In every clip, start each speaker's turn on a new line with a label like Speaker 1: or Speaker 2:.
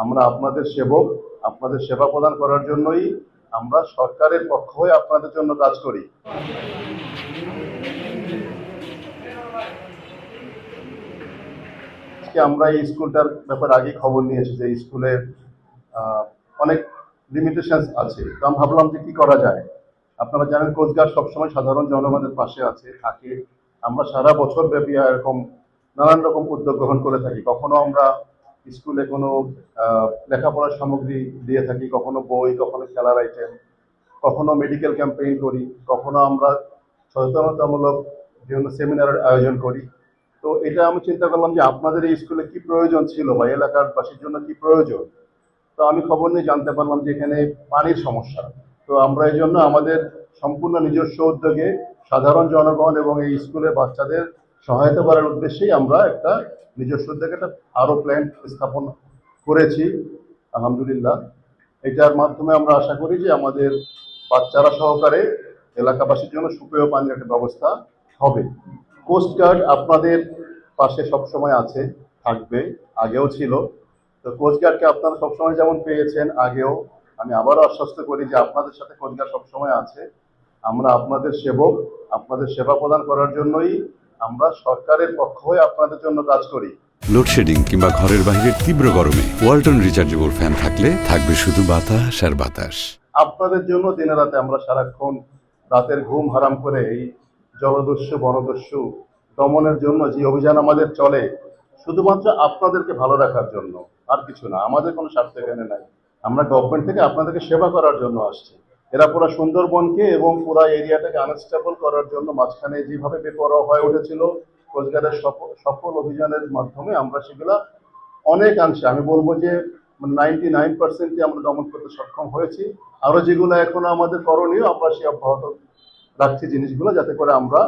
Speaker 1: আমরা আপনাদের সেবক, আপনাদের সেবা প্রদান করার জন্যই আমরা সরকারের পক্ষ হয়ে আপনাদের জন্য কাজ করি। আজকে আমরা এই স্কুলটার ব্যাপারে আগে খবর নিয়েছি যে স্কুলে অনেক লিমিটেশন আছে, তো আমি ভাবলাম যে কি করা যায়। আপনারা জানেন কোস্টগার্ড সবসময় সাধারণ জনগণের পাশে থাকে। আমরা সারা বছর ব্যাপী এরকম নানান রকম উদ্যোগ গ্রহণ করে থাকি। কখনো আমরা স্কুলে কোনো লেখাপড়ার সামগ্রী দিয়ে থাকি, কখনো বই, কখনো খেলার আইটেম, কখনো মেডিকেল ক্যাম্পেইন করি, কখনো আমরা সচেতনতামূলক বিভিন্ন সেমিনারের আয়োজন করি। তো এটা আমি চিন্তা করলাম যে আপনাদের এই স্কুলে কি প্রয়োজন ছিল বা এলাকারবাসীর জন্য কি প্রয়োজন। তো আমি খবর নিয়ে জানতে পারলাম যে এখানে পানির সমস্যা। তো আমরা এই জন্য আমাদের সম্পূর্ণ নিজস্ব উদ্যোগে সাধারণ জনগণ এবং এই স্কুলের বাচ্চাদের সহায়তা করার উদ্দেশ্যেই আমরা একটা নিজস্ব উদ্যোগে একটা আরো প্ল্যান্ট স্থাপন করেছি আলহামদুলিল্লাহ। এটার মাধ্যমে আমরা আশা করি যে আমাদের বাচ্চারা সহকারে এলাকাবাসীর জন্য সুপেয় পানির একটা ব্যবস্থা হবে। কোস্টগার্ড আপনাদের পাশে সবসময় আছে, থাকবে, আগেও ছিল। তো কোস্টগার্ডকে আপনারা সবসময় যেমন পেয়েছেন আগেও, আমি আবারও আশ্বস্ত করি যে আপনাদের সাথে কোস্টগার্ড সবসময় আছে। আমরা আপনাদের সেবক, আপনাদের সেবা প্রদান করার জন্যই আমরা সরকারের পক্ষ হয়ে আপনাদের জন্য কাজ করি।
Speaker 2: লোডশেডিং কিংবা ঘরের বাইরের তীব্র গরমে ওয়ালটন রিচার্জেবল ফ্যান থাকলে থাকবে শুধু বাতাস আর বাতাস।
Speaker 1: আপনাদের জন্য দিনে রাতে আমরা সারাক্ষণ রাতের ঘুম হারাম করে এই জলদস্যু বনদস্যু দমনের জন্য যে অভিযান আমাদের চলে, শুধুমাত্র আপনাদেরকে ভালো রাখার জন্য, আর কিছু না। আমাদের কোনো স্বার্থ এখানে নাই। আমরা গভর্নমেন্ট থেকে আপনাদেরকে সেবা করার জন্য আসছি। এরা পুরো সুন্দরবনকে এবং পুরো এরিয়াটাকে আনস্টেবল করার জন্য মাঝখানে যেভাবে বেপরোয়া হয়ে উঠেছিল কোস্টগার্ডের সফল অভিযানের মাধ্যমে আমরা সেগুলা অনেকাংশে, আমি বলবো যে 99% আমরা দমন করতে সক্ষম হয়েছি। আরো যেগুলো এখনো আমাদের করণীয়, আমরা সে অব্যাহত রাখছি জিনিসগুলো, যাতে করে আমরা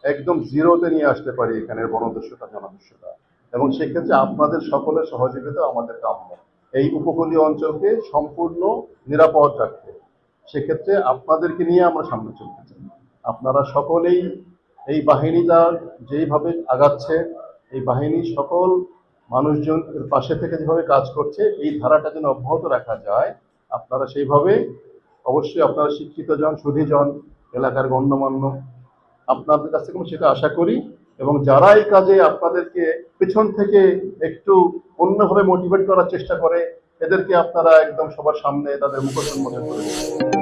Speaker 1: একদম জিরোতে নিয়ে আসতে পারি এখানের বনদস্যুতা জনদস্যুতা। এবং সেক্ষেত্রে আপনাদের সকলের সহযোগিতা আমাদের কাম্য এই উপকূলীয় অঞ্চলকে সম্পূর্ণ নিরাপদ রাখতে। সেক্ষেত্রে আপনাদেরকে নিয়ে আমরা সামনে চলতে চাই। আপনারা সকলেই এই বাহিনীটা যেইভাবে আগাচ্ছে, এই বাহিনী সকল মানুষজন পাশে থেকে যেভাবে কাজ করছে, এই ধারাটা যেন অব্যাহত রাখা যায়, আপনারা সেইভাবে অবশ্যই আপনারা শিক্ষিত জন, সুধী জন, এলাকার গণ্যমান্য, আপনাদের কাছ থেকে সেটা আশা করি। এবং যারা এই কাজে আপনাদেরকে পেছন থেকে একটু অন্যভাবে মোটিভেট করার চেষ্টা করে, এদেরকে আপনারা একদম সবার সামনে তাদের মুখোশ উন্মোচন করে দেবেন।